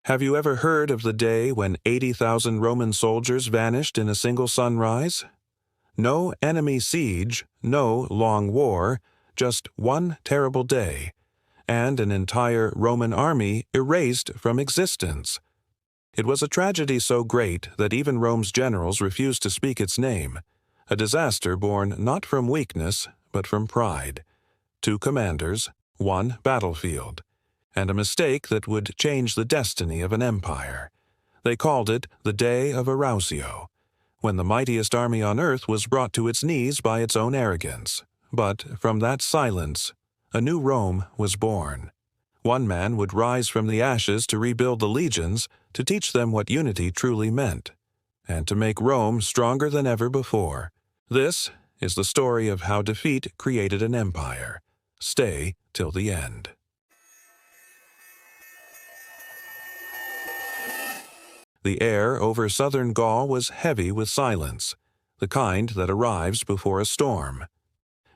Have you ever heard of the day when 80,000 Roman soldiers vanished in a single sunrise? No enemy siege, no long war, just one terrible day, and an entire Roman army erased from existence. It was a tragedy so great that even Rome's generals refused to speak its name, a disaster born not from weakness, but from pride. 2 commanders, 1 battlefield, and a mistake that would change the destiny of an empire. They called it the Day of Arausio, when the mightiest army on earth was brought to its knees by its own arrogance. But from that silence, a new Rome was born. One man would rise from the ashes to rebuild the legions, to teach them what unity truly meant, and to make Rome stronger than ever before. This is the story of how defeat created an empire. Stay till the end. The air over southern Gaul was heavy with silence, the kind that arrives before a storm.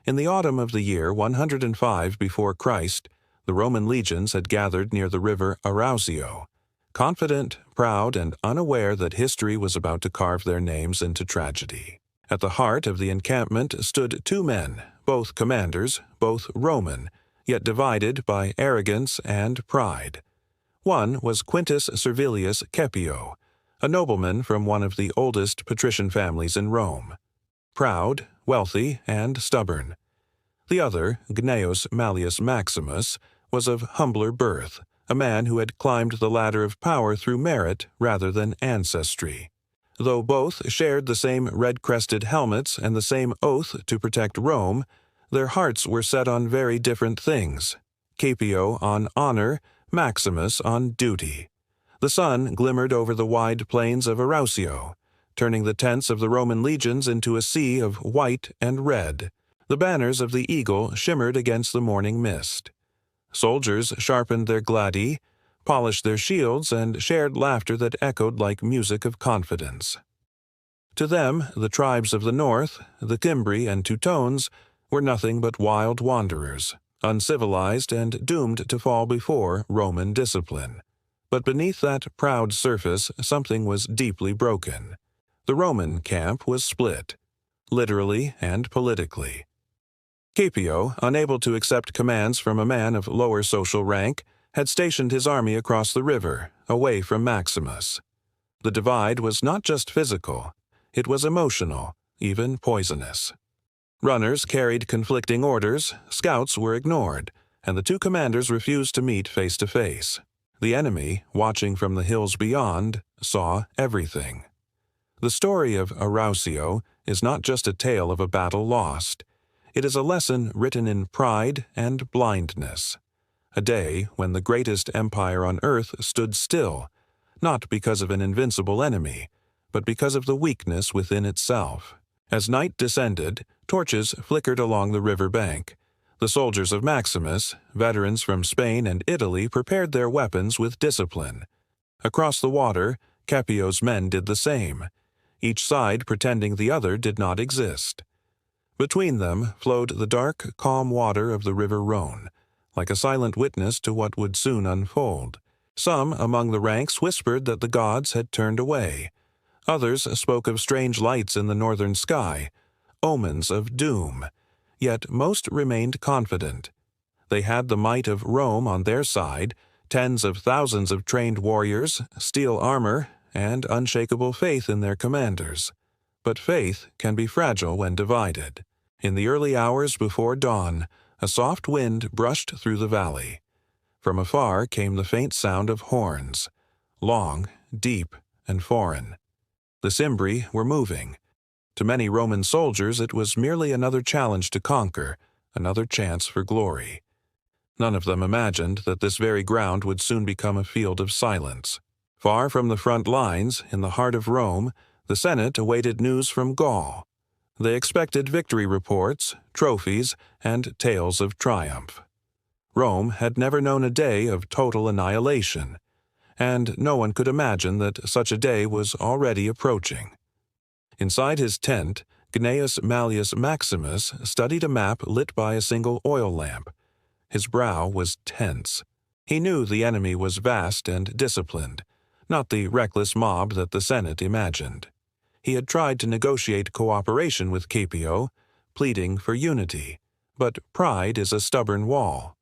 In the autumn of the year 105 before Christ, the Roman legions had gathered near the river Arausio, confident, proud, and unaware that history was about to carve their names into tragedy. At the heart of the encampment stood 2 men, both commanders, both Roman, yet divided by arrogance and pride. One was Quintus Servilius Caepio, a nobleman from one of the oldest patrician families in Rome. Proud, wealthy, and stubborn. The other, Gaius Marius Maximus, was of humbler birth, a man who had climbed the ladder of power through merit rather than ancestry. Though both shared the same red-crested helmets and the same oath to protect Rome, their hearts were set on very different things. Caepio on honor, Maximus on duty. The sun glimmered over the wide plains of Arausio, turning the tents of the Roman legions into a sea of white and red. The banners of the eagle shimmered against the morning mist. Soldiers sharpened their gladi, polished their shields, and shared laughter that echoed like music of confidence. To them, the tribes of the north, the Cimbri and Teutones, were nothing but wild wanderers, uncivilized and doomed to fall before Roman discipline. But beneath that proud surface, something was deeply broken. The Roman camp was split, literally and politically. Caepio, unable to accept commands from a man of lower social rank, had stationed his army across the river, away from Maximus. The divide was not just physical, it was emotional, even poisonous. Runners carried conflicting orders, scouts were ignored, and the 2 commanders refused to meet face to face. The enemy, watching from the hills beyond, saw everything. The story of Arausio is not just a tale of a battle lost. It is a lesson written in pride and blindness. A day when the greatest empire on earth stood still, not because of an invincible enemy, but because of the weakness within itself. As night descended, torches flickered along the river bank. The soldiers of Maximus, veterans from Spain and Italy, prepared their weapons with discipline. Across the water, Caepio's men did the same, each side pretending the other did not exist. Between them flowed the dark, calm water of the river Rhone, like a silent witness to what would soon unfold. Some among the ranks whispered that the gods had turned away. Others spoke of strange lights in the northern sky, omens of doom. Yet most remained confident. They had the might of Rome on their side, tens of thousands of trained warriors, steel armor, and unshakable faith in their commanders. But faith can be fragile when divided. In the early hours before dawn, a soft wind brushed through the valley. From afar came the faint sound of horns, long, deep, and foreign. The Cimbri were moving. To many Roman soldiers it was merely another challenge to conquer, another chance for glory. None of them imagined that this very ground would soon become a field of silence. Far from the front lines, in the heart of Rome, the Senate awaited news from Gaul. They expected victory reports, trophies, and tales of triumph. Rome had never known a day of total annihilation, and no one could imagine that such a day was already approaching. Inside his tent, Gaius Marius Maximus studied a map lit by a single oil lamp. His brow was tense. He knew the enemy was vast and disciplined, not the reckless mob that the Senate imagined. He had tried to negotiate cooperation with Caepio, pleading for unity, but pride is a stubborn wall.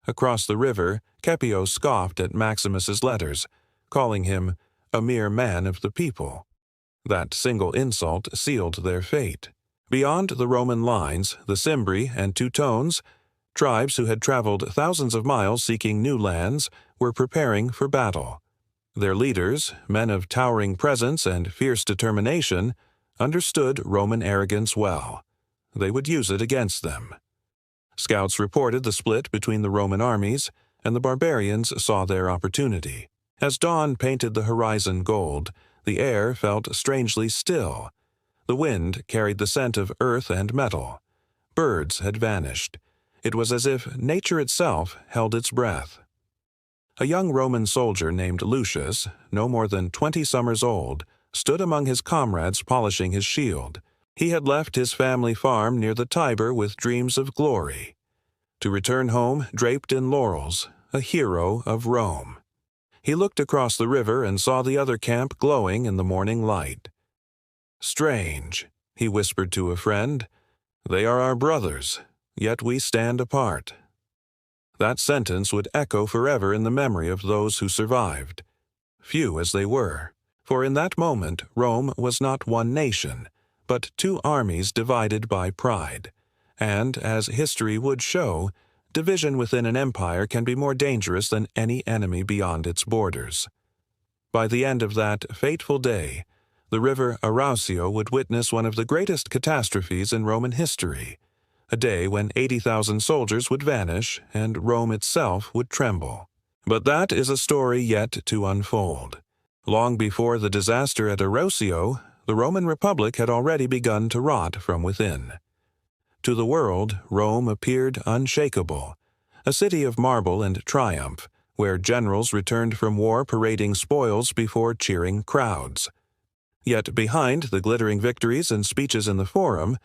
Across the river, Caepio scoffed at Maximus's letters, calling him a mere man of the people. That single insult sealed their fate. Beyond the Roman lines, the Cimbri and Teutones, tribes who had traveled thousands of miles seeking new lands, were preparing for battle. Their leaders, men of towering presence and fierce determination, understood Roman arrogance well. They would use it against them. Scouts reported the split between the Roman armies, and the barbarians saw their opportunity. As dawn painted the horizon gold, the air felt strangely still. The wind carried the scent of earth and metal. Birds had vanished. It was as if nature itself held its breath. A young Roman soldier named Lucius, no more than 20 summers old, stood among his comrades polishing his shield. He had left his family farm near the Tiber with dreams of glory. To return home draped in laurels, a hero of Rome. He looked across the river and saw the other camp glowing in the morning light. "Strange," he whispered to a friend. "They are our brothers, yet we stand apart." That sentence would echo forever in the memory of those who survived, few as they were, for in that moment Rome was not one nation, but two armies divided by pride, and, as history would show, division within an empire can be more dangerous than any enemy beyond its borders. By the end of that fateful day, the river Arausio would witness one of the greatest catastrophes in Roman history, a day when 80,000 soldiers would vanish and Rome itself would tremble. But that is a story yet to unfold. Long before the disaster at Arausio, the Roman Republic had already begun to rot from within. To the world, Rome appeared unshakable, a city of marble and triumph, where generals returned from war parading spoils before cheering crowds. Yet behind the glittering victories and speeches in the Forum,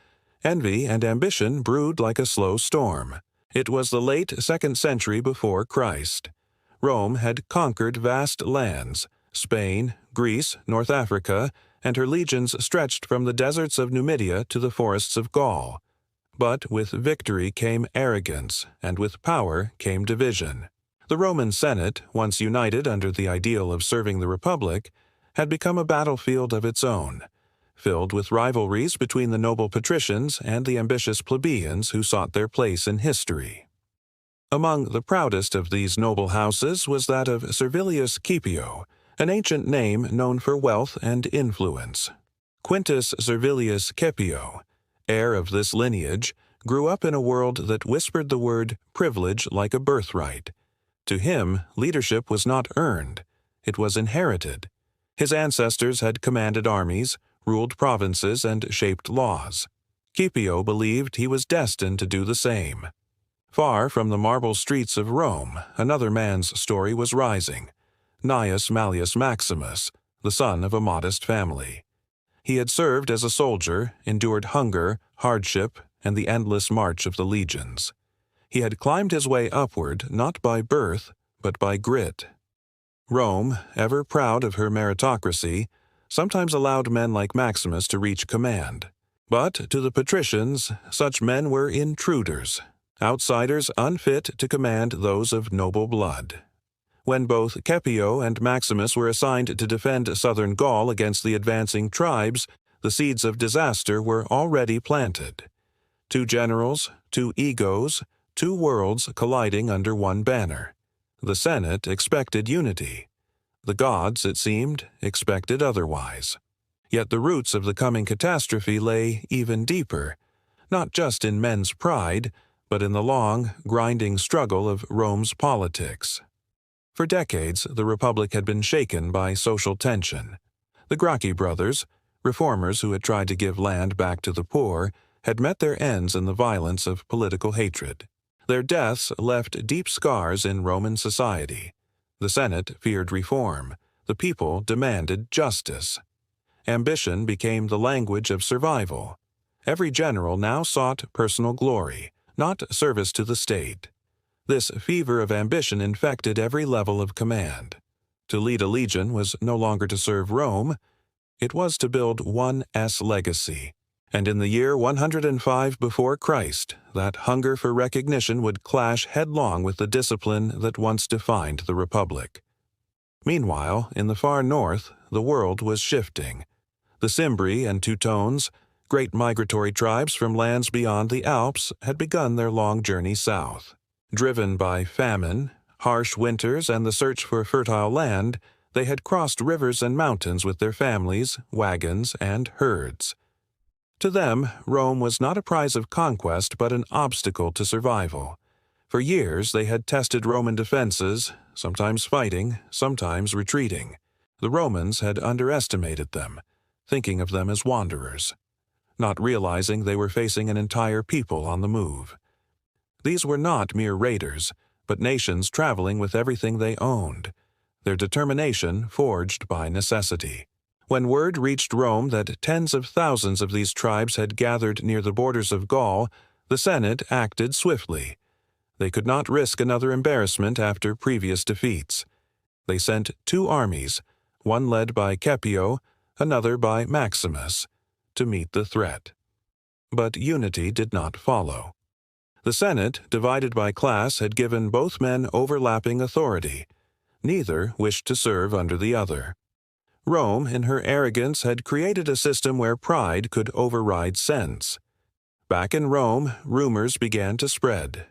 envy and ambition brewed like a slow storm. It was the late 2nd century before Christ. Rome had conquered vast lands, Spain, Greece, North Africa, and her legions stretched from the deserts of Numidia to the forests of Gaul. But with victory came arrogance, and with power came division. The Roman Senate, once united under the ideal of serving the Republic, had become a battlefield of its own, filled with rivalries between the noble patricians and the ambitious plebeians who sought their place in history. Among the proudest of these noble houses was that of Servilius Caepio, an ancient name known for wealth and influence. Quintus Servilius Caepio, heir of this lineage, grew up in a world that whispered the word privilege like a birthright. To him, leadership was not earned, it was inherited. His ancestors had commanded armies, ruled provinces, and shaped laws. Caepio believed he was destined to do the same. Far from the marble streets of Rome, another man's story was rising. Gaius Marius Maximus, the son of a modest family. He had served as a soldier, endured hunger, hardship, and the endless march of the legions. He had climbed his way upward not by birth, but by grit. Rome, ever proud of her meritocracy, sometimes allowed men like Maximus to reach command. But to the patricians, such men were intruders, outsiders unfit to command those of noble blood. When both Caepio and Maximus were assigned to defend southern Gaul against the advancing tribes, the seeds of disaster were already planted. Two generals, two egos, two worlds colliding under one banner. The Senate expected unity. The gods, it seemed, expected otherwise. Yet the roots of the coming catastrophe lay even deeper, not just in men's pride, but in the long, grinding struggle of Rome's politics. For decades, the Republic had been shaken by social tension. The Gracchi brothers, reformers who had tried to give land back to the poor, had met their ends in the violence of political hatred. Their deaths left deep scars in Roman society. The Senate feared reform. The people demanded justice. Ambition became the language of survival. Every general now sought personal glory, not service to the state. This fever of ambition infected every level of command. To lead a legion was no longer to serve Rome, it was to build one legacy. And in the year 105 before Christ, that hunger for recognition would clash headlong with the discipline that once defined the Republic. Meanwhile, in the far north, the world was shifting. The Cimbri and Teutones, great migratory tribes from lands beyond the Alps, had begun their long journey south. Driven by famine, harsh winters, and the search for fertile land, they had crossed rivers and mountains with their families, wagons, and herds. To them, Rome was not a prize of conquest but an obstacle to survival. For years they had tested Roman defenses, sometimes fighting, sometimes retreating. The Romans had underestimated them, thinking of them as wanderers, not realizing they were facing an entire people on the move. These were not mere raiders, but nations traveling with everything they owned, their determination forged by necessity. When word reached Rome that tens of thousands of these tribes had gathered near the borders of Gaul, the Senate acted swiftly. They could not risk another embarrassment after previous defeats. They sent 2 armies, one led by Scipio, another by Maximus, to meet the threat. But unity did not follow. The Senate, divided by class, had given both men overlapping authority. Neither wished to serve under the other. Rome, in her arrogance, had created a system where pride could override sense. Back in Rome, rumors began to spread.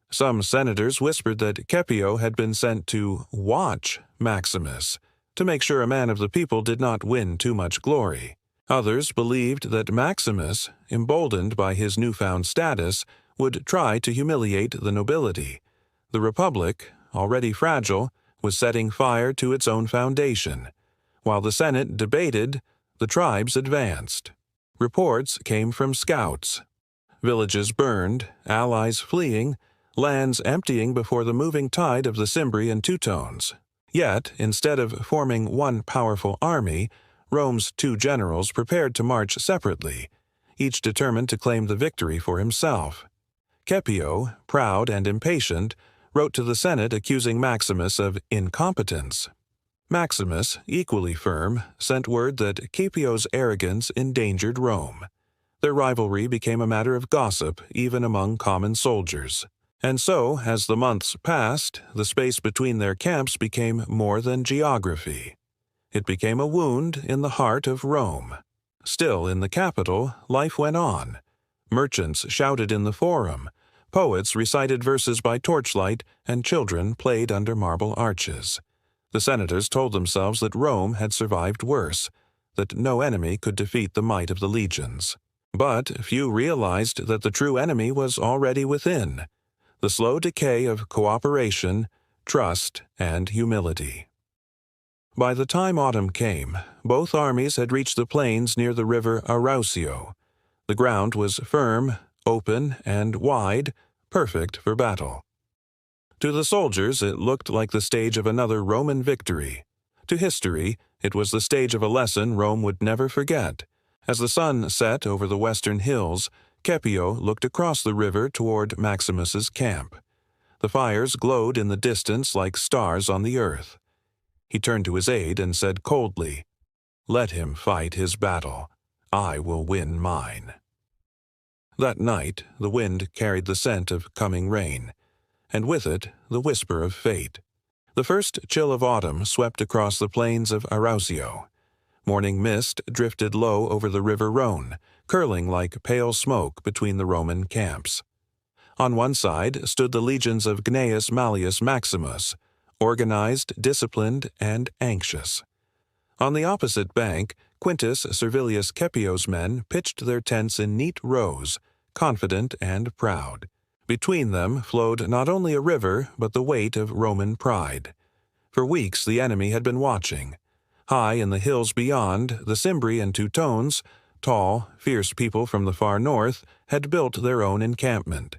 Some senators whispered that Scipio had been sent to watch Maximus, to make sure a man of the people did not win too much glory. Others believed that Maximus, emboldened by his newfound status, would try to humiliate the nobility. The Republic, already fragile, was setting fire to its own foundation. While the Senate debated, the tribes advanced. Reports came from scouts. Villages burned, allies fleeing, lands emptying before the moving tide of the Cimbri and Teutones. Yet, instead of forming one powerful army, Rome's 2 generals prepared to march separately, each determined to claim the victory for himself. Scipio, proud and impatient, wrote to the Senate accusing Maximus of incompetence. Maximus, equally firm, sent word that Scipio's arrogance endangered Rome. Their rivalry became a matter of gossip even among common soldiers. And so, as the months passed, the space between their camps became more than geography. It became a wound in the heart of Rome. Still, in the capital, life went on. Merchants shouted in the forum, poets recited verses by torchlight, and children played under marble arches. The senators told themselves that Rome had survived worse, that no enemy could defeat the might of the legions. But few realized that the true enemy was already within, the slow decay of cooperation, trust, and humility. By the time autumn came, both armies had reached the plains near the river Arausio. The ground was firm, open, and wide, perfect for battle. To the soldiers, it looked like the stage of another Roman victory. To history, it was the stage of a lesson Rome would never forget. As the sun set over the western hills, Scipio looked across the river toward Maximus's camp. The fires glowed in the distance like stars on the earth. He turned to his aide and said coldly, "Let him fight his battle. I will win mine." That night, the wind carried the scent of coming rain, and with it, the whisper of fate. The first chill of autumn swept across the plains of Arausio. Morning mist drifted low over the river Rhone, curling like pale smoke between the Roman camps. On one side stood the legions of Gaius Marius Maximus, organized, disciplined, and anxious. On the opposite bank, Quintus Servilius Scipio's men pitched their tents in neat rows, confident and proud. Between them flowed not only a river, but the weight of Roman pride. For weeks the enemy had been watching. High in the hills beyond, the Cimbri and Teutones, tall, fierce people from the far north, had built their own encampment.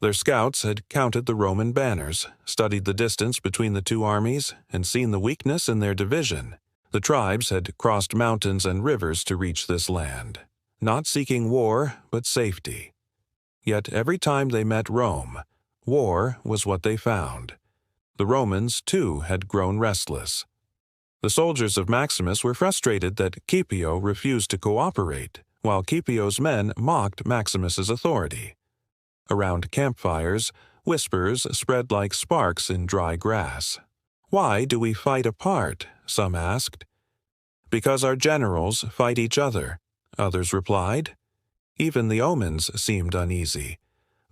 Their scouts had counted the Roman banners, studied the distance between the 2 armies, and seen the weakness in their division. The tribes had crossed mountains and rivers to reach this land, not seeking war, but safety. Yet every time they met Rome, War was what they found. The Romans, too, had grown restless. The soldiers of Maximus were frustrated that Scipio refused to cooperate, while Scipio's men mocked Maximus's authority. Around campfires, whispers spread like sparks in dry grass. "Why do we fight apart?" some asked. "Because our generals fight each other," others replied. Even the omens seemed uneasy.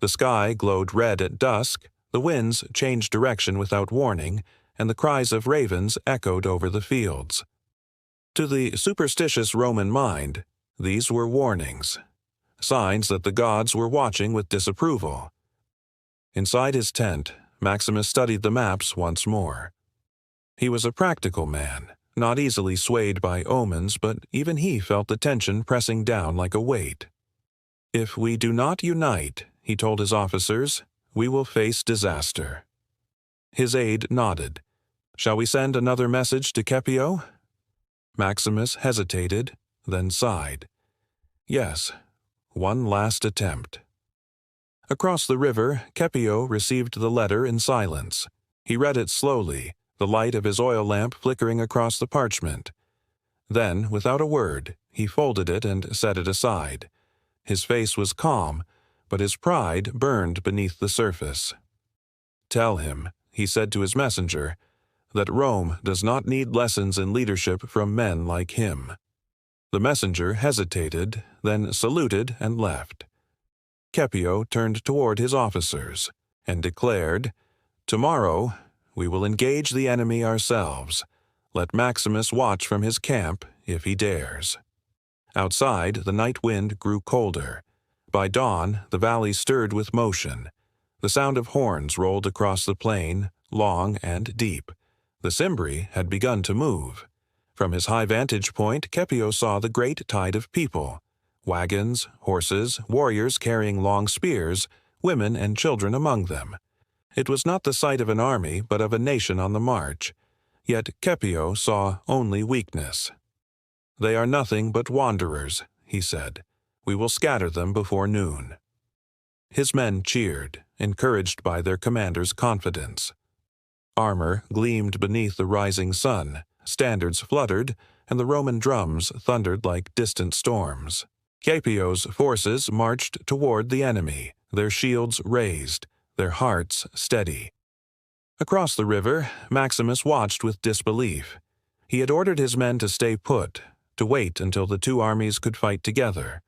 The sky glowed red at dusk, the winds changed direction without warning, and the cries of ravens echoed over the fields. To the superstitious Roman mind, these were warnings, signs that the gods were watching with disapproval. Inside his tent, Maximus studied the maps once more. He was a practical man, not easily swayed by omens, but even he felt the tension pressing down like a weight. "If we do not unite," he told his officers, "we will face disaster." His aide nodded. "Shall we send another message to Scipio?" Maximus hesitated, then sighed. "Yes, one last attempt." Across the river, Scipio received the letter in silence. He read it slowly, the light of his oil lamp flickering across the parchment. Then, without a word, he folded it and set it aside. His face was calm, but his pride burned beneath the surface. "Tell him," he said to his messenger, "that Rome does not need lessons in leadership from men like him." The messenger hesitated, then saluted and left. Scipio turned toward his officers and declared, "Tomorrow we will engage the enemy ourselves. Let Maximus watch from his camp if he dares." Outside, the night wind grew colder. By dawn, the valley stirred with motion. The sound of horns rolled across the plain, long and deep. The Cimbri had begun to move. From his high vantage point, Scipio saw the great tide of people. Wagons, horses, warriors carrying long spears, women and children among them. It was not the sight of an army, but of a nation on the march. Yet Scipio saw only weakness. "They are nothing but wanderers," he said. "We will scatter them before noon." His men cheered, encouraged by their commander's confidence. Armor gleamed beneath the rising sun, standards fluttered, and the Roman drums thundered like distant storms. Scipio's forces marched toward the enemy, their shields raised, their hearts steady. Across the river, Maximus watched with disbelief. He had ordered his men to stay put, to wait until the two armies could fight together.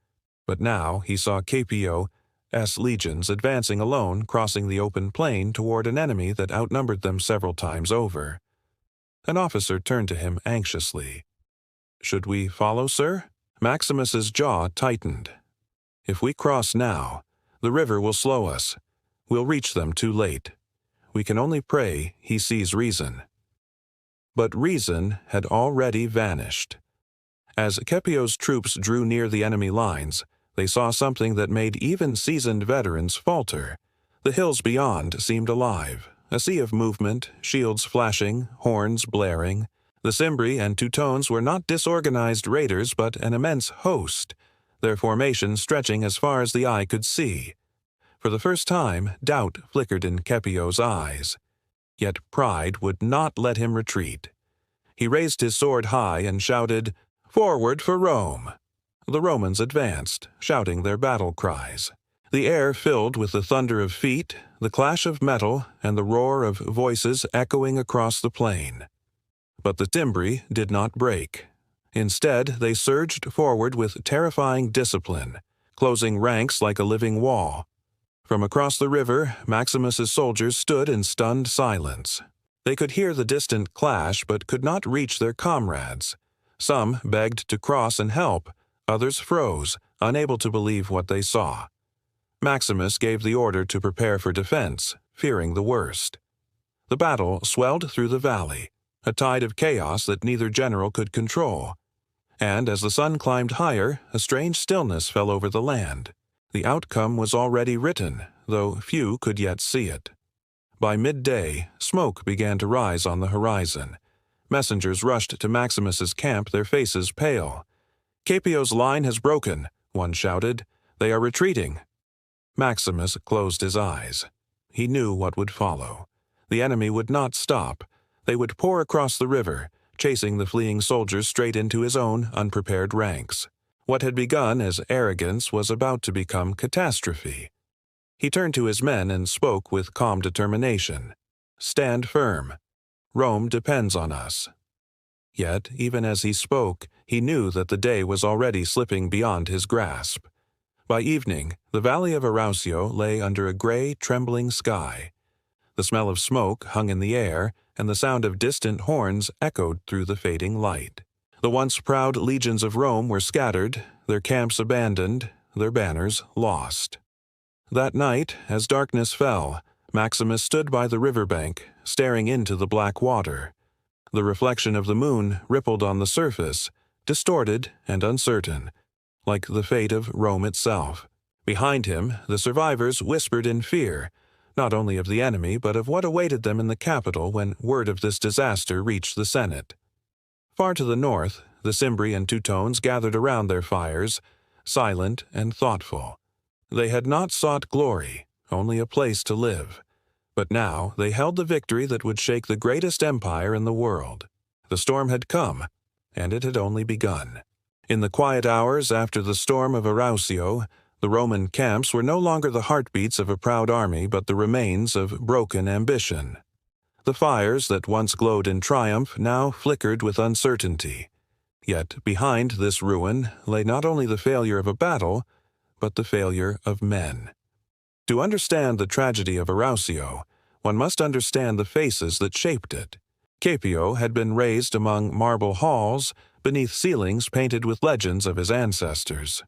But now he saw Scipio's legions advancing alone, crossing the open plain toward an enemy that outnumbered them several times over. An officer turned to him anxiously. "Should we follow, sir?" Maximus's jaw tightened. "If we cross now, the river will slow us. We'll reach them too late. We can only pray he sees reason." But reason had already vanished. As Scipio's troops drew near the enemy lines, they saw something that made even seasoned veterans falter. The hills beyond seemed alive, a sea of movement, shields flashing, horns blaring. The Cimbri and Teutones were not disorganized raiders but an immense host, their formation stretching as far as the eye could see. For the first time, doubt flickered in Scipio's eyes. Yet pride would not let him retreat. He raised his sword high and shouted, "Forward for Rome!" The Romans advanced, shouting their battle cries. The air filled with the thunder of feet, the clash of metal, and the roar of voices echoing across the plain. But the Cimbri did not break. Instead, they surged forward with terrifying discipline, closing ranks like a living wall. From across the river, Maximus's soldiers stood in stunned silence. They could hear the distant clash but could not reach their comrades. Some begged to cross and help, others froze, unable to believe what they saw. Maximus gave the order to prepare for defense, fearing the worst. The battle swelled through the valley, a tide of chaos that neither general could control. And as the sun climbed higher, a strange stillness fell over the land. The outcome was already written, though few could yet see it. By midday, smoke began to rise on the horizon. Messengers rushed to Maximus's camp, their faces pale. "Scipio's line has broken," one shouted. "They are retreating." Maximus closed his eyes. He knew what would follow. The enemy would not stop. They would pour across the river, chasing the fleeing soldiers straight into his own unprepared ranks. What had begun as arrogance was about to become catastrophe. He turned to his men and spoke with calm determination. "Stand firm. Rome depends on us." Yet, even as he spoke, he knew that the day was already slipping beyond his grasp. By evening, the valley of Arausio lay under a gray, trembling sky. The smell of smoke hung in the air, and the sound of distant horns echoed through the fading light. The once proud legions of Rome were scattered, their camps abandoned, their banners lost. That night, as darkness fell, Maximus stood by the riverbank, staring into the black water. The reflection of the moon rippled on the surface, distorted and uncertain, like the fate of Rome itself. Behind him, the survivors whispered in fear, not only of the enemy but of what awaited them in the capital when word of this disaster reached the Senate. Far to the north, the Cimbri and Teutones gathered around their fires, silent and thoughtful. They had not sought glory, only a place to live. But now they held the victory that would shake the greatest empire in the world. The storm had come, and it had only begun. In the quiet hours after the storm of Arausio, the Roman camps were no longer the heartbeats of a proud army but the remains of broken ambition. The fires that once glowed in triumph now flickered with uncertainty. Yet behind this ruin lay not only the failure of a battle, but the failure of men. To understand the tragedy of Arausio, one must understand the faces that shaped it. Caepio had been raised among marble halls, beneath ceilings painted with legends of his ancestors.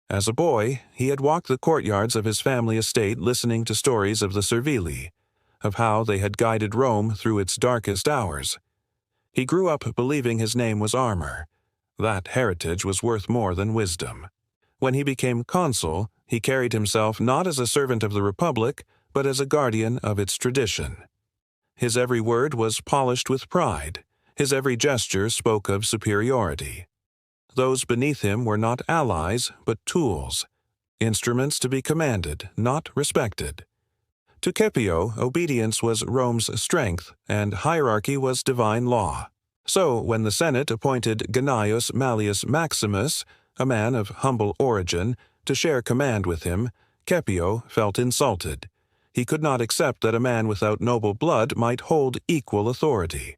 As a boy, he had walked the courtyards of his family estate listening to stories of the Servili, of how they had guided Rome through its darkest hours. He grew up believing his name was armor. That heritage was worth more than wisdom. When he became consul, he carried himself not as a servant of the Republic, but as a guardian of its tradition. His every word was polished with pride. His every gesture spoke of superiority. Those beneath him were not allies, but tools, instruments to be commanded, not respected. To Caepio, obedience was Rome's strength, and hierarchy was divine law. So, when the Senate appointed Gaius Marius Maximus, a man of humble origin, to share command with him, Caepio felt insulted. He could not accept that a man without noble blood might hold equal authority.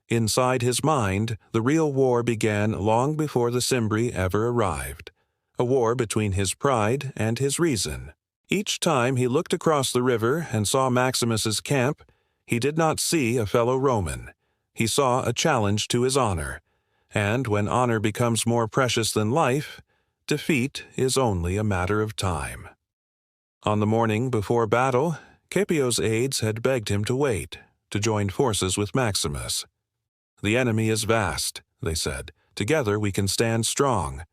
Inside his mind, the real war began long before the Cimbri ever arrived, a war between his pride and his reason. Each time he looked across the river and saw Maximus's camp, he did not see a fellow Roman. He saw a challenge to his honor, and when honor becomes more precious than life, defeat is only a matter of time. On the morning before battle, Caepio's aides had begged him to wait, to join forces with Maximus. "The enemy is vast," they said. "Together we can stand strong."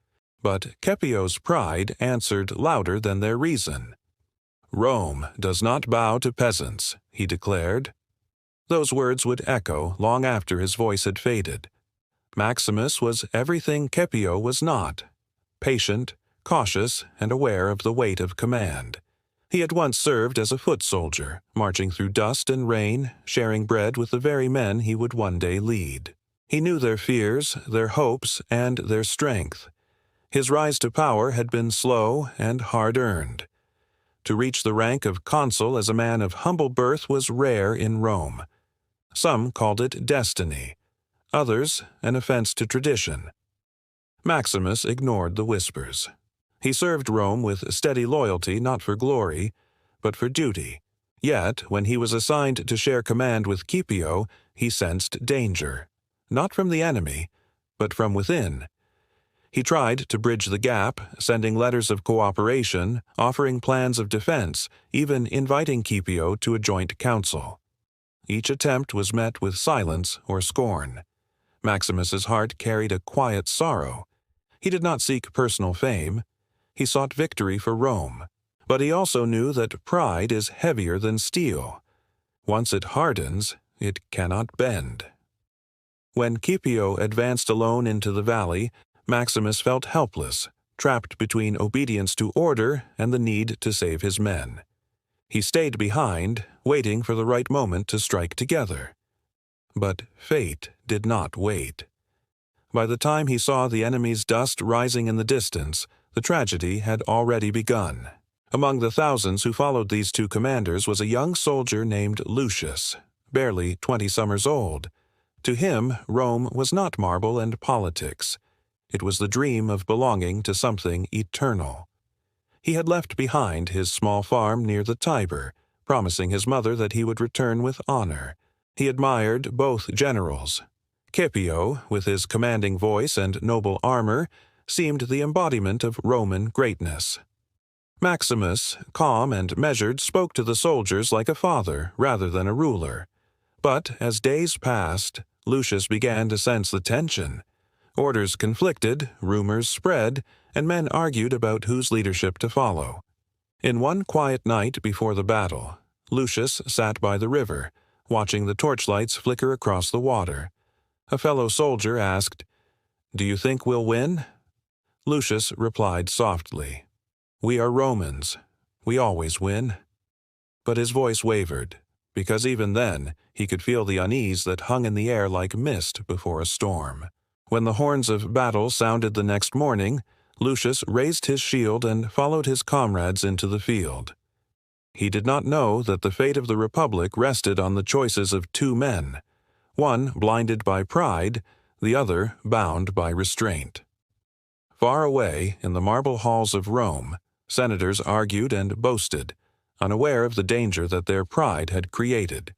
But Caepio's pride answered louder than their reason. "Rome does not bow to peasants," he declared. Those words would echo long after his voice had faded. Maximus was everything Caepio was not: patient, cautious, and aware of the weight of command. He had once served as a foot soldier, marching through dust and rain, sharing bread with the very men he would one day lead. He knew their fears, their hopes, and their strength. His rise to power had been slow and hard-earned. To reach the rank of consul as a man of humble birth was rare in Rome. Some called it destiny, others an offense to tradition. Maximus ignored the whispers. He served Rome with steady loyalty not for glory, but for duty. Yet, when he was assigned to share command with Caepio, he sensed danger, not from the enemy, but from within. He tried to bridge the gap, sending letters of cooperation, offering plans of defense, even inviting Caepio to a joint council. Each attempt was met with silence or scorn. Maximus's heart carried a quiet sorrow. He did not seek personal fame. He sought victory for Rome. But he also knew that pride is heavier than steel. Once it hardens, it cannot bend. When Caepio advanced alone into the valley, Maximus felt helpless, trapped between obedience to order and the need to save his men. He stayed behind, waiting for the right moment to strike together. But fate did not wait. By the time he saw the enemy's dust rising in the distance, the tragedy had already begun. Among the thousands who followed these two commanders was a young soldier named Lucius, barely 20 summers old. To him, Rome was not marble and politics. It was the dream of belonging to something eternal. He had left behind his small farm near the Tiber, promising his mother that he would return with honor. He admired both generals. Scipio, with his commanding voice and noble armor, seemed the embodiment of Roman greatness. Maximus, calm and measured, spoke to the soldiers like a father rather than a ruler. But as days passed, Lucius began to sense the tension. Orders conflicted, rumors spread, and men argued about whose leadership to follow. In one quiet night before the battle, Lucius sat by the river, watching the torchlights flicker across the water. A fellow soldier asked, "Do you think we'll win?" Lucius replied softly, "We are Romans. We always win." But his voice wavered, because even then he could feel the unease that hung in the air like mist before a storm. When the horns of battle sounded the next morning, Lucius raised his shield and followed his comrades into the field. He did not know that the fate of the Republic rested on the choices of two men, one blinded by pride, the other bound by restraint. Far away in the marble halls of Rome, senators argued and boasted, unaware of the danger that their pride had created.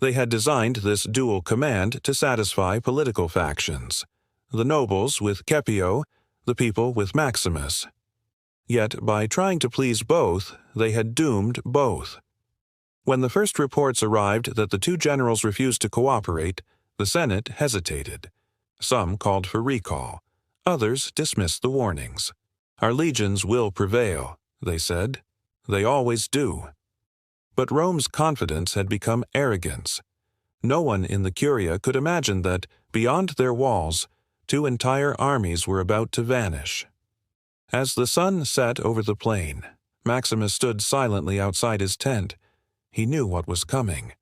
They had designed this dual command to satisfy political factions, the nobles with Scipio, the people with Maximus. Yet by trying to please both, they had doomed both. When the first reports arrived that the two generals refused to cooperate, the Senate hesitated. Some called for recall. Others dismissed the warnings. "Our legions will prevail," they said. "They always do." But Rome's confidence had become arrogance. No one in the Curia could imagine that, beyond their walls, two entire armies were about to vanish. As the sun set over the plain, Maximus stood silently outside his tent. He knew what was coming.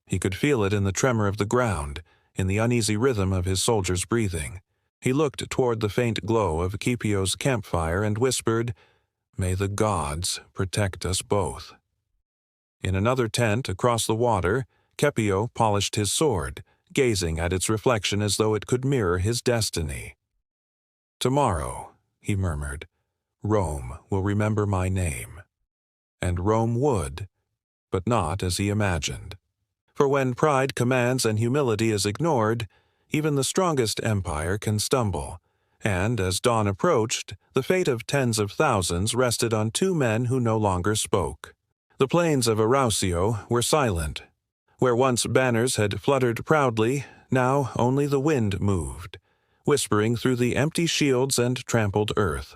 He could feel it in the tremor of the ground, in the uneasy rhythm of his soldiers' breathing. He looked toward the faint glow of Scipio's campfire and whispered, "May the gods protect us both." In another tent across the water, Scipio polished his sword, gazing at its reflection as though it could mirror his destiny. "Tomorrow," he murmured, "Rome will remember my name." And Rome would, but not as he imagined. For when pride commands and humility is ignored, even the strongest empire can stumble. And as dawn approached, the fate of tens of thousands rested on two men who no longer spoke. The plains of Arausio were silent. Where once banners had fluttered proudly, now only the wind moved, whispering through the empty shields and trampled earth.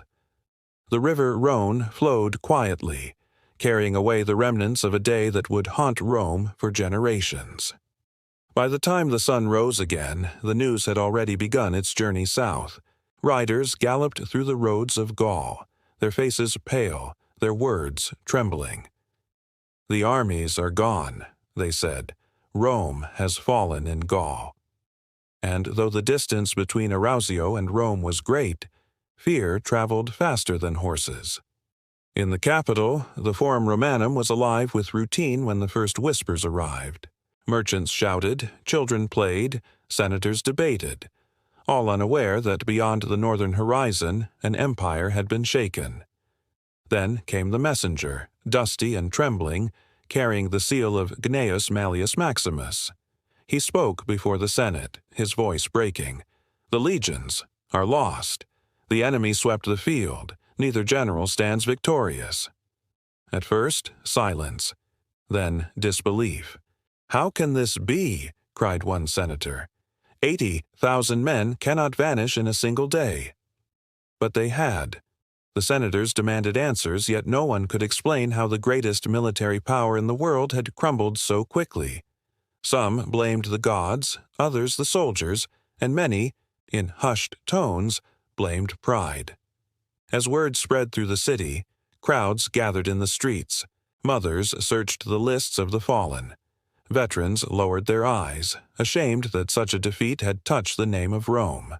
The river Rhone flowed quietly, carrying away the remnants of a day that would haunt Rome for generations. By the time the sun rose again, the news had already begun its journey south. Riders galloped through the roads of Gaul, their faces pale, their words trembling. "The armies are gone," they said. "Rome has fallen in Gaul." And though the distance between Arausio and Rome was great, fear traveled faster than horses. In the capital, the Forum Romanum was alive with routine when the first whispers arrived. Merchants shouted, children played, senators debated, all unaware that beyond the northern horizon an empire had been shaken. Then came the messenger, dusty and trembling, carrying the seal of Gaius Marius Maximus. He spoke before the Senate, his voice breaking. "The legions are lost. The enemy swept the field. Neither general stands victorious." At first, silence. Then disbelief. "How can this be?" cried one senator. 80,000 men cannot vanish in a single day." But they had. The senators demanded answers, yet no one could explain how the greatest military power in the world had crumbled so quickly. Some blamed the gods, others the soldiers, and many, in hushed tones, blamed pride. As word spread through the city, crowds gathered in the streets. Mothers searched the lists of the fallen. Veterans lowered their eyes, ashamed that such a defeat had touched the name of Rome.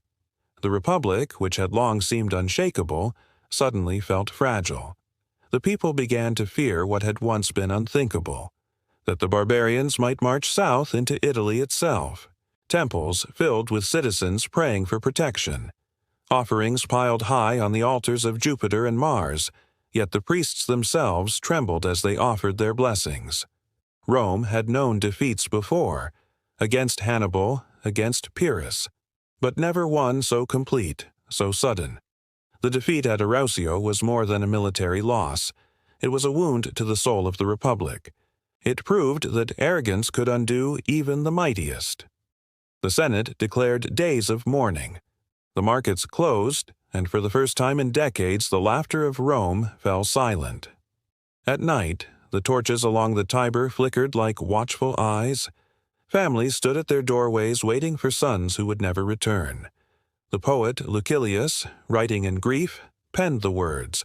The Republic, which had long seemed unshakable, suddenly felt fragile. The people began to fear what had once been unthinkable, that the barbarians might march south into Italy itself. Temples filled with citizens praying for protection. Offerings piled high on the altars of Jupiter and Mars, yet the priests themselves trembled as they offered their blessings. Rome had known defeats before, against Hannibal, against Pyrrhus, but never one so complete, so sudden. The defeat at Arausio was more than a military loss. It was a wound to the soul of the Republic. It proved that arrogance could undo even the mightiest. The Senate declared days of mourning. The markets closed, and for the first time in decades the laughter of Rome fell silent. At night, the torches along the Tiber flickered like watchful eyes. Families stood at their doorways waiting for sons who would never return. The poet Lucilius, writing in grief, penned the words,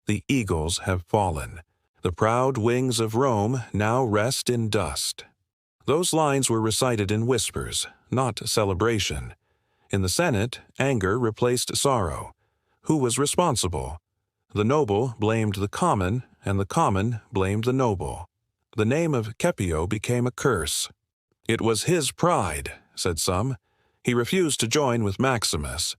"The eagles have fallen. The proud wings of Rome now rest in dust." Those lines were recited in whispers, not celebration. In the Senate, anger replaced sorrow. Who was responsible? The noble blamed the common, and the common blamed the noble. The name of Scipio became a curse. It was his pride, said some. He refused to join with Maximus.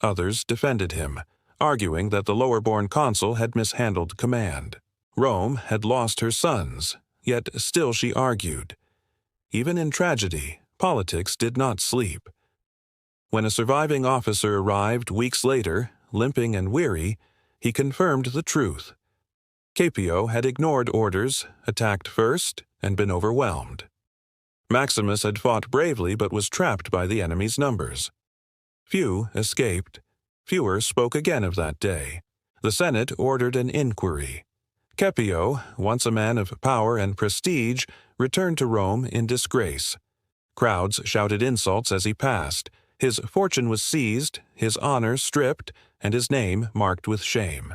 Others defended him, arguing that the lower-born consul had mishandled command. Rome had lost her sons, yet still she argued. Even in tragedy, politics did not sleep. When a surviving officer arrived weeks later, limping and weary, he confirmed the truth. Scipio had ignored orders, attacked first, and been overwhelmed. Maximus had fought bravely but was trapped by the enemy's numbers. Few escaped. Fewer spoke again of that day. The Senate ordered an inquiry. Scipio, once a man of power and prestige, returned to Rome in disgrace. Crowds shouted insults as he passed. His fortune was seized, his honor stripped, and his name marked with shame.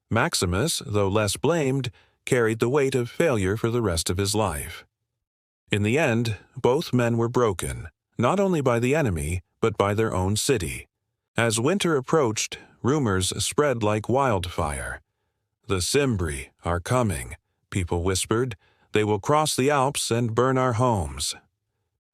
Maximus, though less blamed, carried the weight of failure for the rest of his life. In the end, both men were broken, not only by the enemy, but by their own city. As winter approached, rumors spread like wildfire. "The Cimbri are coming," people whispered. "They will cross the Alps and burn our homes."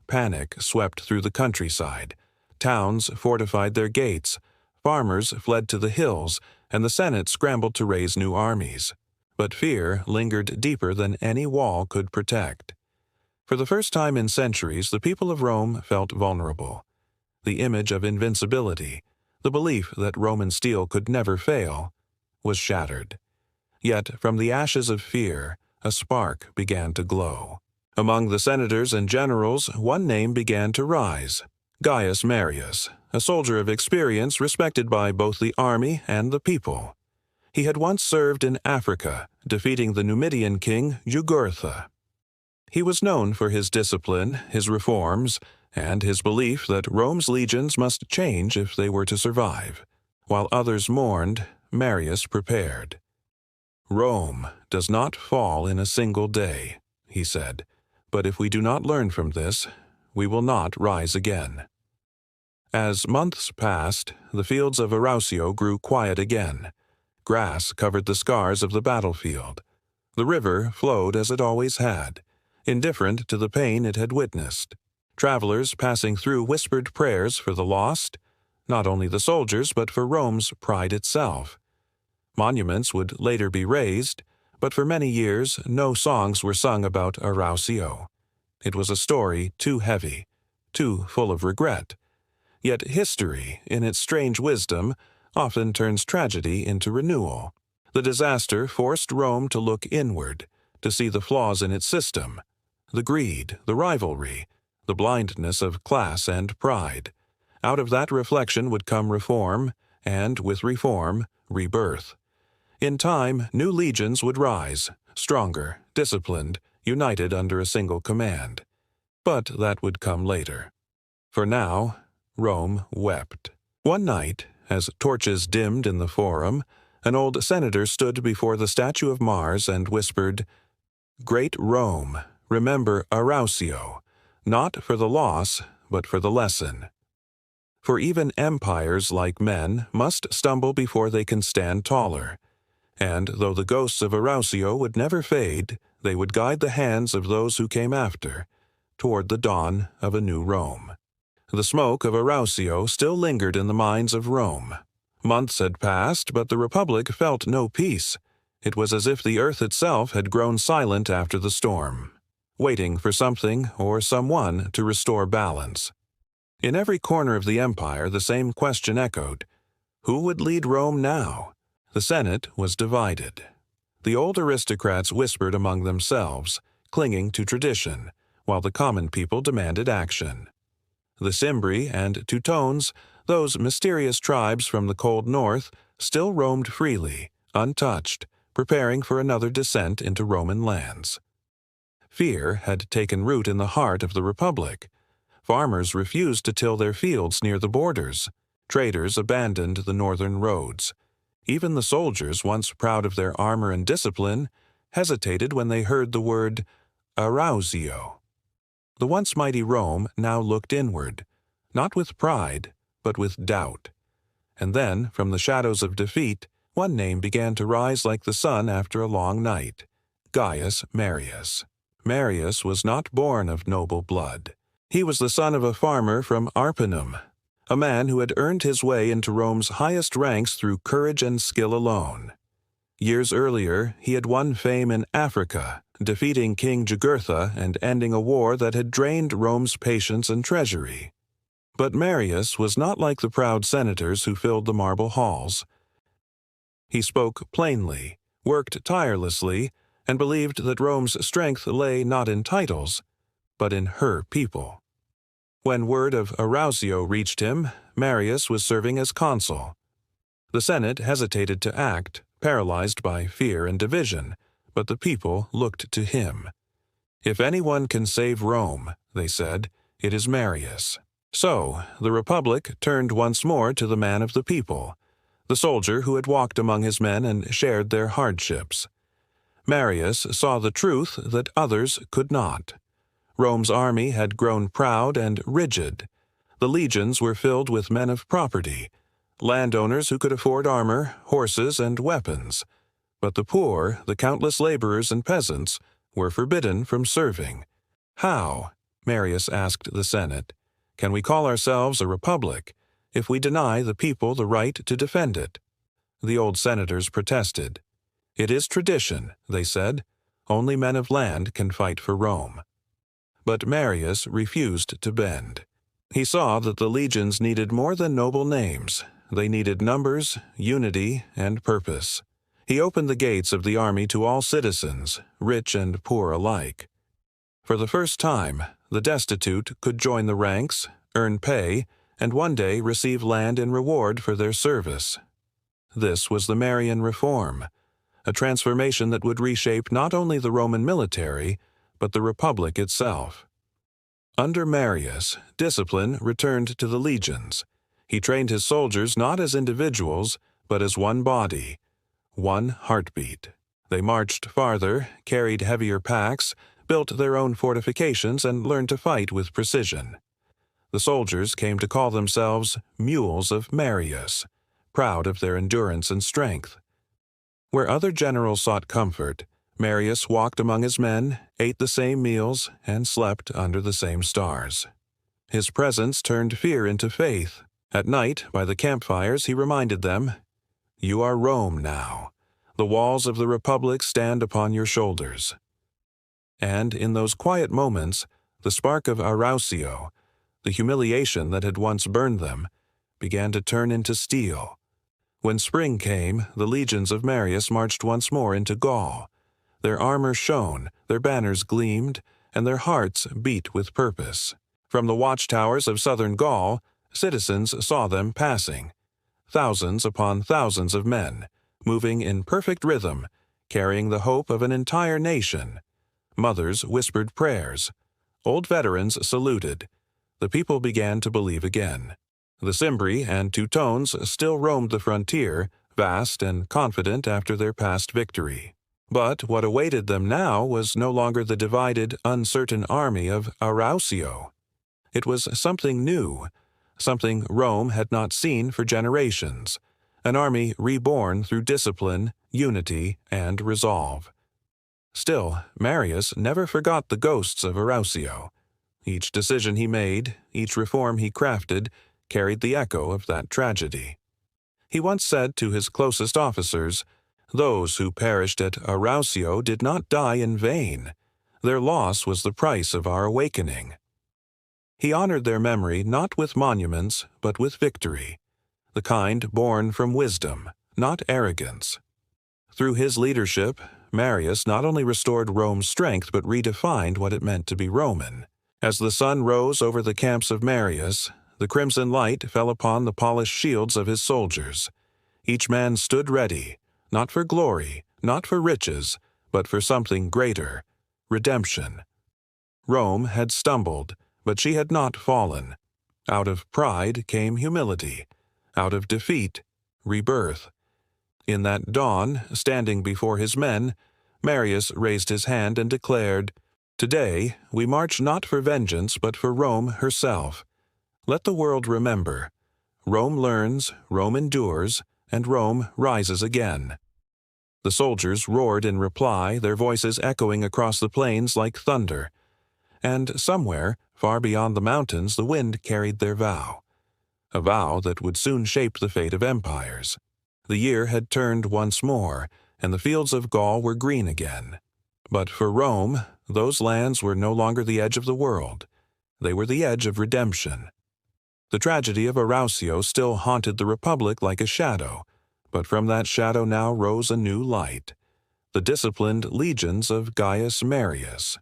Panic swept through the countryside. Towns fortified their gates, farmers fled to the hills, and the Senate scrambled to raise new armies. But fear lingered deeper than any wall could protect. For the first time in centuries, the people of Rome felt vulnerable. The image of invincibility, the belief that Roman steel could never fail, was shattered. Yet from the ashes of fear, a spark began to glow. Among the senators and generals, one name began to rise: Gaius Marius, a soldier of experience respected by both the army and the people. He had once served in Africa, defeating the Numidian king Jugurtha. He was known for his discipline, his reforms, and his belief that Rome's legions must change if they were to survive. While others mourned, Marius prepared. "Rome does not fall in a single day," he said, "but if we do not learn from this, we will not rise again." As months passed, the fields of Arausio grew quiet again. Grass covered the scars of the battlefield. The river flowed as it always had, indifferent to the pain it had witnessed. Travelers passing through whispered prayers for the lost, not only the soldiers but for Rome's pride itself. Monuments would later be raised, but for many years no songs were sung about Arausio. It was a story too heavy, too full of regret. Yet history, in its strange wisdom, often turns tragedy into renewal. The disaster forced Rome to look inward, to see the flaws in its system, the greed, the rivalry, the blindness of class and pride. Out of that reflection would come reform, and with reform, rebirth. In time, new legions would rise, stronger, disciplined, united under a single command. But that would come later. For now, Rome wept. One night, as torches dimmed in the Forum, An old senator stood before the statue of Mars and whispered, "Great Rome, remember Arausio, not for the loss, but for the lesson. For even empires, like men, must stumble before they can stand taller. And though the ghosts of Arausio would never fade, they would guide the hands of those who came after, toward the dawn of a new Rome." The smoke of Arausio still lingered in the minds of Rome. Months had passed, but the Republic felt no peace. It was as if the earth itself had grown silent after the storm, waiting for something or someone to restore balance. In every corner of the empire, the same question echoed. Who would lead Rome now? The Senate was divided. The old aristocrats whispered among themselves, clinging to tradition, while the common people demanded action. The Cimbri and Teutones, those mysterious tribes from the cold north, still roamed freely, untouched, preparing for another descent into Roman lands. Fear had taken root in the heart of the Republic. Farmers refused to till their fields near the borders. Traders abandoned the northern roads. Even the soldiers, once proud of their armor and discipline, hesitated when they heard the word Arausio. The once mighty Rome now looked inward, not with pride, but with doubt. And then, from the shadows of defeat, one name began to rise like the sun after a long night: Gaius Marius. Marius was not born of noble blood. He was the son of a farmer from Arpinum, a man who had earned his way into Rome's highest ranks through courage and skill alone. Years earlier, he had won fame in Africa, defeating King Jugurtha and ending a war that had drained Rome's patience and treasury. But Marius was not like the proud senators who filled the marble halls. He spoke plainly, worked tirelessly, and believed that Rome's strength lay not in titles, but in her people. When word of Arausio reached him, Marius was serving as consul. The Senate hesitated to act, paralyzed by fear and division, but the people looked to him. "If anyone can save Rome," they said, "it is Marius." So, the Republic turned once more to the man of the people, the soldier who had walked among his men and shared their hardships. Marius saw the truth that others could not. Rome's army had grown proud and rigid. The legions were filled with men of property, landowners who could afford armor, horses, and weapons. But the poor, the countless laborers and peasants, were forbidden from serving. How, Marius asked the Senate, can we call ourselves a republic if we deny the people the right to defend it? The old senators protested. "It is tradition," they said. "Only men of land can fight for Rome." But Marius refused to bend. He saw that the legions needed more than noble names. They needed numbers, unity, and purpose. He opened the gates of the army to all citizens, rich and poor alike. For the first time, the destitute could join the ranks, earn pay, and one day receive land in reward for their service. This was the Marian reform, a transformation that would reshape not only the Roman military, but the Republic itself. Under Marius, discipline returned to the legions. He trained his soldiers not as individuals, but as one body, one heartbeat. They marched farther, carried heavier packs, built their own fortifications, and learned to fight with precision. The soldiers came to call themselves mules of Marius, proud of their endurance and strength. Where other generals sought comfort, Marius walked among his men, ate the same meals, and slept under the same stars. His presence turned fear into faith. At night, by the campfires, he reminded them, "You are Rome now. The walls of the Republic stand upon your shoulders." And in those quiet moments, the spark of Arausio, the humiliation that had once burned them, began to turn into steel. When spring came, the legions of Marius marched once more into Gaul. Their armor shone, their banners gleamed, and their hearts beat with purpose. From the watchtowers of southern Gaul, citizens saw them passing. Thousands upon thousands of men, moving in perfect rhythm, carrying the hope of an entire nation. Mothers whispered prayers. Old veterans saluted. The people began to believe again. The Cimbri and Teutones still roamed the frontier, vast and confident after their past victory. But what awaited them now was no longer the divided, uncertain army of Arausio. It was something new, something Rome had not seen for generations, an army reborn through discipline, unity, and resolve. Still, Marius never forgot the ghosts of Arausio. Each decision he made, each reform he crafted, carried the echo of that tragedy. He once said to his closest officers, "Those who perished at Arausio did not die in vain. Their loss was the price of our awakening." He honored their memory not with monuments, but with victory, the kind born from wisdom, not arrogance. Through his leadership, Marius not only restored Rome's strength but redefined what it meant to be Roman. As the sun rose over the camps of Marius, the crimson light fell upon the polished shields of his soldiers. Each man stood ready, not for glory, not for riches, but for something greater, redemption. Rome had stumbled, but she had not fallen. Out of pride came humility. Out of defeat, rebirth. In that dawn, standing before his men, Marius raised his hand and declared, "Today we march not for vengeance but for Rome herself. Let the world remember. Rome learns, Rome endures, and Rome rises again." The soldiers roared in reply, their voices echoing across the plains like thunder. And somewhere, far beyond the mountains, the wind carried their vow. A vow that would soon shape the fate of empires. The year had turned once more, and the fields of Gaul were green again. But for Rome, those lands were no longer the edge of the world. They were the edge of redemption. The tragedy of Arausio still haunted the Republic like a shadow, but from that shadow now rose a new light. The disciplined legions of Gaius Marius.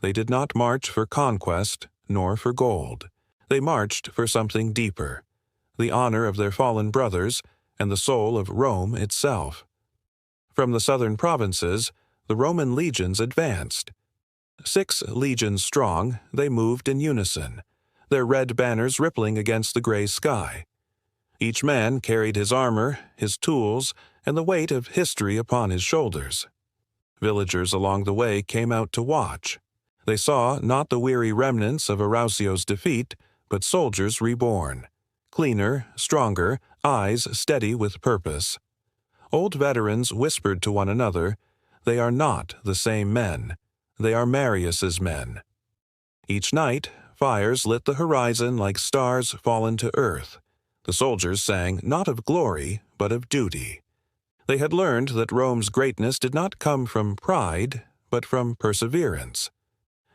They did not march for conquest, nor for gold. They marched for something deeper, the honor of their fallen brothers and the soul of Rome itself. From the southern provinces, the Roman legions advanced. 6 legions strong, they moved in unison, their red banners rippling against the gray sky. Each man carried his armor, his tools, and the weight of history upon his shoulders. Villagers along the way came out to watch. They saw not the weary remnants of Arausio's defeat, but soldiers reborn, cleaner, stronger, eyes steady with purpose. Old veterans whispered to one another, "They are not the same men. They are Marius's men." Each night, fires lit the horizon like stars fallen to earth. The soldiers sang not of glory, but of duty. They had learned that Rome's greatness did not come from pride, but from perseverance.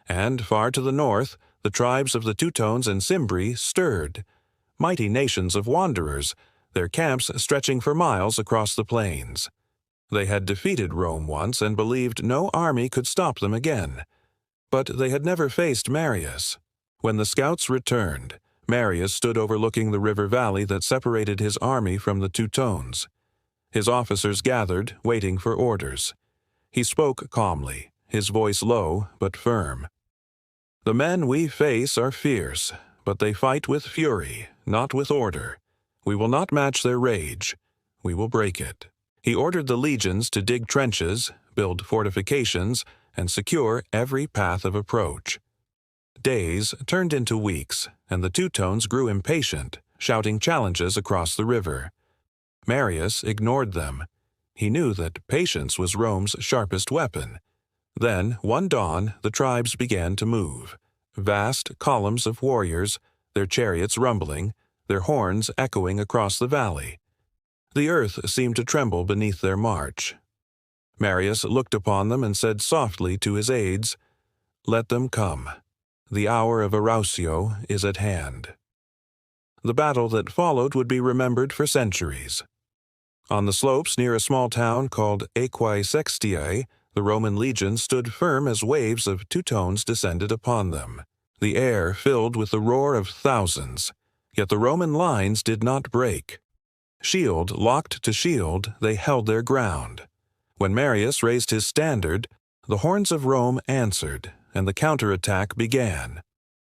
And far to the north, the tribes of the Teutones and Cimbri stirred, mighty nations of wanderers, their camps stretching for miles across the plains. They had defeated Rome once and believed no army could stop them again. But they had never faced Marius. When the scouts returned, Marius stood overlooking the river valley that separated his army from the Teutones. His officers gathered, waiting for orders. He spoke calmly, his voice low but firm. "The men we face are fierce, but they fight with fury, not with order. We will not match their rage. We will break it." He ordered the legions to dig trenches, build fortifications, and secure every path of approach. Days turned into weeks, and the Teutones grew impatient, shouting challenges across the river. Marius ignored them. He knew that patience was Rome's sharpest weapon. Then, one dawn, the tribes began to move. Vast columns of warriors, their chariots rumbling, their horns echoing across the valley. The earth seemed to tremble beneath their march. Marius looked upon them and said softly to his aides, "Let them come. The hour of Arausio is at hand." The battle that followed would be remembered for centuries. On the slopes near a small town called Aequae Sextiae, the Roman legion stood firm as waves of Teutones descended upon them. The air filled with the roar of thousands, yet the Roman lines did not break. Shield locked to shield, they held their ground. When Marius raised his standard, the horns of Rome answered, and the counterattack began.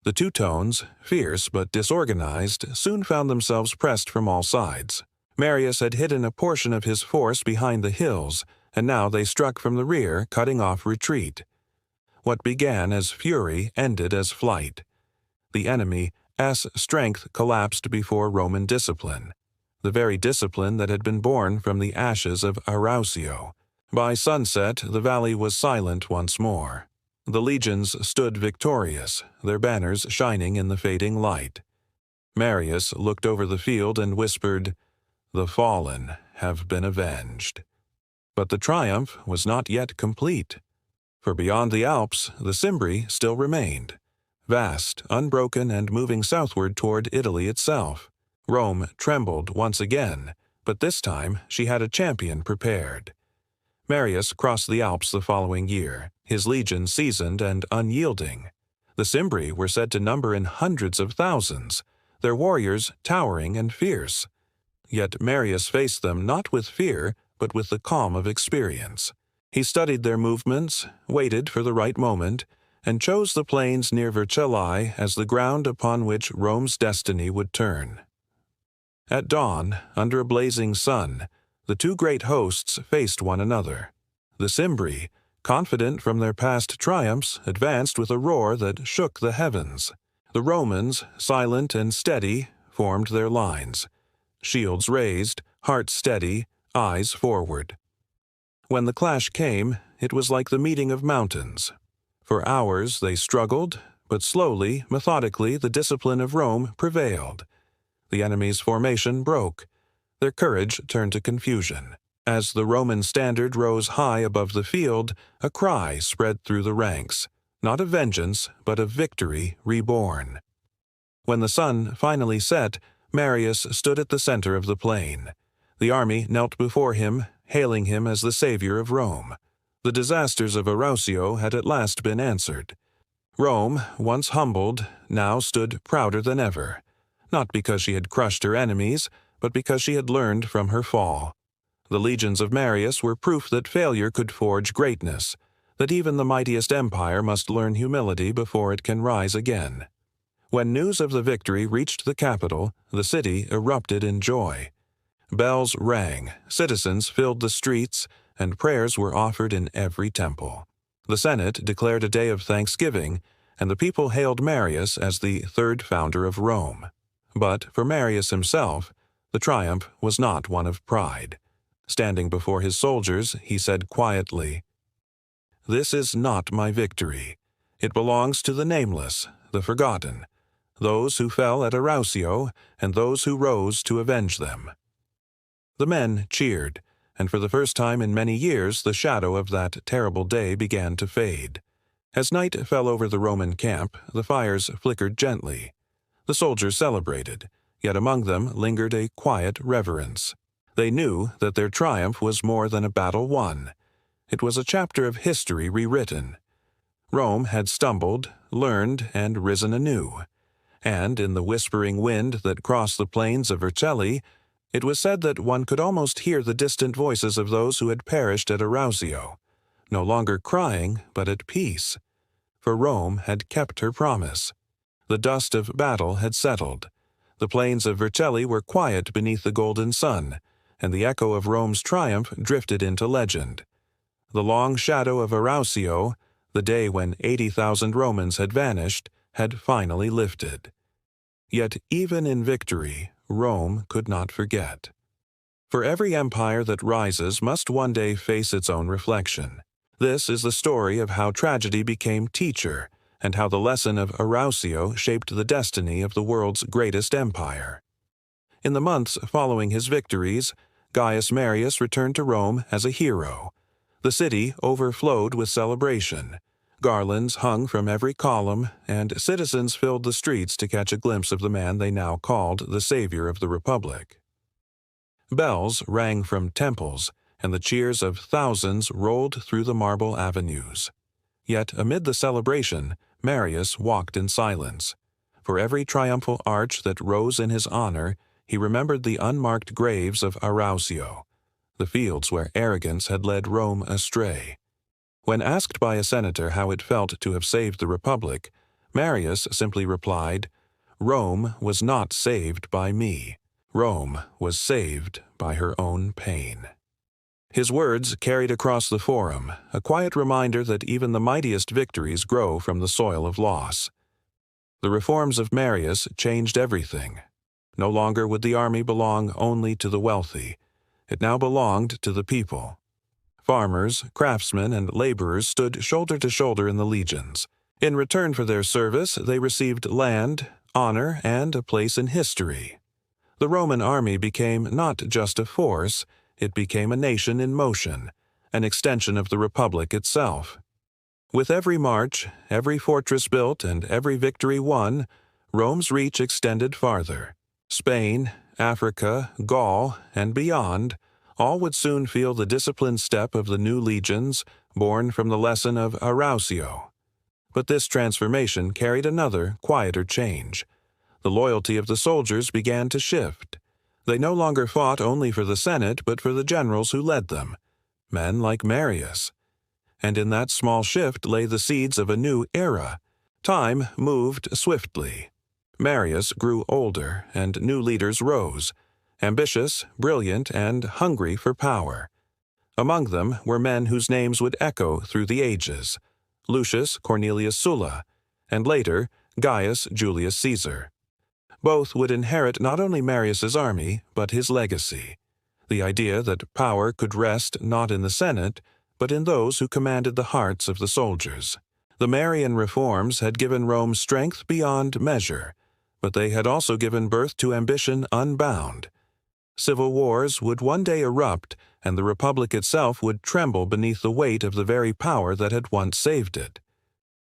The Teutones, fierce but disorganized, soon found themselves pressed from all sides. Marius had hidden a portion of his force behind the hills, and now they struck from the rear, cutting off retreat. What began as fury ended as flight. The enemy's strength collapsed before Roman discipline, the very discipline that had been born from the ashes of Arausio. By sunset, the valley was silent once more. The legions stood victorious, their banners shining in the fading light. Marius looked over the field and whispered, "The fallen have been avenged." But the triumph was not yet complete, for beyond the Alps the Cimbri still remained, vast, unbroken, and moving southward toward Italy itself. Rome trembled once again, but this time she had a champion prepared. Marius crossed the Alps the following year, his legion seasoned and unyielding. The Cimbri were said to number in hundreds of thousands, their warriors towering and fierce. Yet Marius faced them not with fear, but with the calm of experience. He studied their movements, waited for the right moment, and chose the plains near Vercellae as the ground upon which Rome's destiny would turn. At dawn, under a blazing sun, the two great hosts faced one another. The Cimbri, confident from their past triumphs, advanced with a roar that shook the heavens. The Romans, silent and steady, formed their lines, shields raised, hearts steady, eyes forward. When the clash came, it was like the meeting of mountains. For hours they struggled, but slowly, methodically, the discipline of Rome prevailed. The enemy's formation broke. Their courage turned to confusion. As the Roman standard rose high above the field, a cry spread through the ranks, not of vengeance, but of victory reborn. When the sun finally set, Marius stood at the center of the plain. The army knelt before him, hailing him as the savior of Rome. The disasters of Arausio had at last been answered. Rome, once humbled, now stood prouder than ever, not because she had crushed her enemies, but because she had learned from her fall. The legions of Marius were proof that failure could forge greatness, that even the mightiest empire must learn humility before it can rise again. When news of the victory reached the capital, the city erupted in joy. Bells rang, citizens filled the streets, and prayers were offered in every temple. The Senate declared a day of thanksgiving, and the people hailed Marius as the third founder of Rome. But for Marius himself, the triumph was not one of pride. Standing before his soldiers, he said quietly, "This is not my victory. It belongs to the nameless, the forgotten, those who fell at Arausio, and those who rose to avenge them." The men cheered, and for the first time in many years the shadow of that terrible day began to fade. As night fell over the Roman camp, the fires flickered gently. The soldiers celebrated, yet among them lingered a quiet reverence. They knew that their triumph was more than a battle won. It was a chapter of history rewritten. Rome had stumbled, learned, and risen anew. And in the whispering wind that crossed the plains of Vercelli, it was said that one could almost hear the distant voices of those who had perished at Arausio, no longer crying, but at peace. For Rome had kept her promise. The dust of battle had settled. The plains of Vercelli were quiet beneath the golden sun, and the echo of Rome's triumph drifted into legend. The long shadow of Arausio, the day when 80,000 Romans had vanished, had finally lifted. Yet even in victory, Rome could not forget. For every empire that rises must one day face its own reflection. This is the story of how tragedy became teacher, and how the lesson of Arausio shaped the destiny of the world's greatest empire. In the months following his victories, Gaius Marius returned to Rome as a hero. The city overflowed with celebration. Garlands hung from every column, and citizens filled the streets to catch a glimpse of the man they now called the savior of the Republic. Bells rang from temples, and the cheers of thousands rolled through the marble avenues. Yet amid the celebration, Marius walked in silence. For every triumphal arch that rose in his honor, he remembered the unmarked graves of Arausio, the fields where arrogance had led Rome astray. When asked by a senator how it felt to have saved the Republic, Marius simply replied, "Rome was not saved by me. Rome was saved by her own pain. His words carried across the forum a quiet reminder that even the mightiest victories grow from the soil of loss. The reforms of Marius changed everything. No longer would the army belong only to the wealthy. It now belonged to the people. Farmers, craftsmen, and laborers stood shoulder to shoulder in the legions. In return for their service, they received land, honor, and a place in history. The Roman army became not just a force, it became a nation in motion, an extension of the Republic itself. With every march, every fortress built, and every victory won, Rome's reach extended farther. Spain, Africa, Gaul, and beyond, all would soon feel the disciplined step of the new legions born from the lesson of Arausio. But this transformation carried another, quieter change. The loyalty of the soldiers began to shift. They no longer fought only for the Senate, but for the generals who led them, men like Marius. And in that small shift lay the seeds of a new era. Time moved swiftly. Marius grew older, and new leaders rose, ambitious, brilliant, and hungry for power. Among them were men whose names would echo through the ages: Lucius Cornelius Sulla, and later Gaius Julius Caesar. Both would inherit not only Marius's army, but his legacy, the idea that power could rest not in the Senate, but in those who commanded the hearts of the soldiers. The Marian reforms had given Rome strength beyond measure, but they had also given birth to ambition unbound. Civil wars would one day erupt, and the Republic itself would tremble beneath the weight of the very power that had once saved it.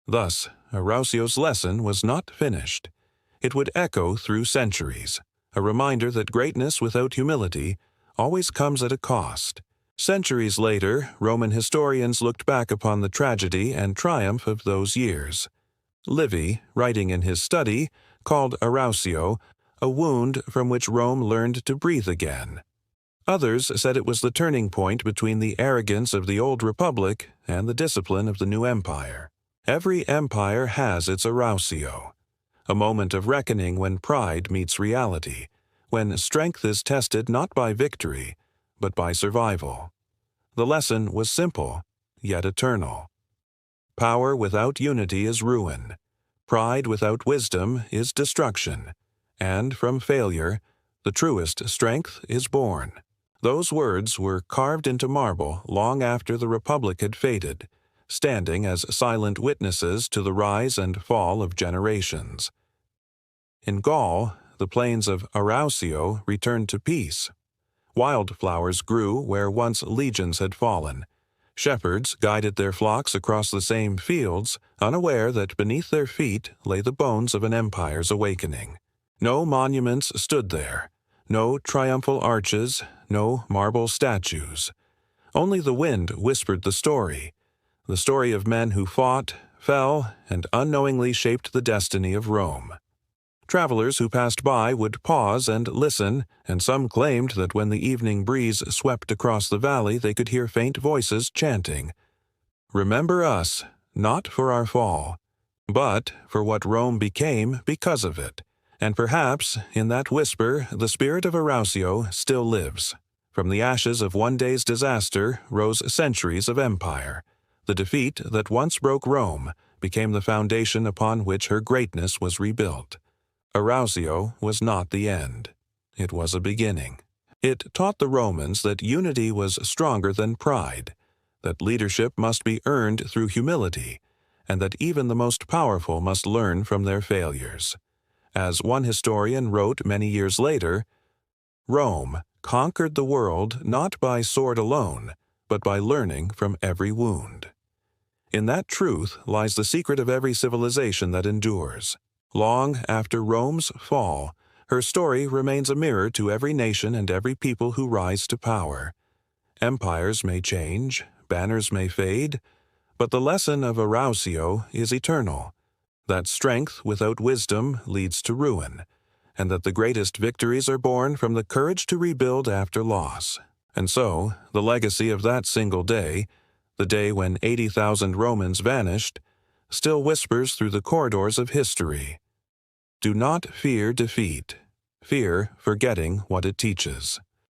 Thus, Arausio's lesson was not finished. It would echo through centuries, a reminder that greatness without humility always comes at a cost. Centuries later, Roman historians looked back upon the tragedy and triumph of those years. Livy, writing in his study, called Arausio a wound from which Rome learned to breathe again. Others said it was the turning point between the arrogance of the old republic and the discipline of the new empire. Every empire has its Arausio, a moment of reckoning when pride meets reality, when strength is tested not by victory, but by survival. The lesson was simple, yet eternal. Power without unity is ruin. Pride without wisdom is destruction. And from failure, the truest strength is born. Those words were carved into marble long after the Republic had faded, standing as silent witnesses to the rise and fall of generations. In Gaul, the plains of Arausio returned to peace. Wildflowers grew where once legions had fallen. Shepherds guided their flocks across the same fields, unaware that beneath their feet lay the bones of an empire's awakening. No monuments stood there, no triumphal arches, no marble statues. Only the wind whispered the story of men who fought, fell, and unknowingly shaped the destiny of Rome. Travelers who passed by would pause and listen, and some claimed that when the evening breeze swept across the valley they could hear faint voices chanting, "Remember us, not for our fall, but for what Rome became because of it." And perhaps, in that whisper, the spirit of Arausio still lives. From the ashes of one day's disaster rose centuries of empire. The defeat that once broke Rome became the foundation upon which her greatness was rebuilt. Arausio was not the end. It was a beginning. It taught the Romans that unity was stronger than pride, that leadership must be earned through humility, and that even the most powerful must learn from their failures. As one historian wrote many years later, Rome conquered the world not by sword alone, but by learning from every wound. In that truth lies the secret of every civilization that endures. Long after Rome's fall, her story remains a mirror to every nation and every people who rise to power. Empires may change, banners may fade, but the lesson of Arausio is eternal, that strength without wisdom leads to ruin, and that the greatest victories are born from the courage to rebuild after loss. And so, the legacy of that single day, the day when 80,000 Romans vanished, still whispers through the corridors of history. Do not fear defeat. fear forgetting what it teaches.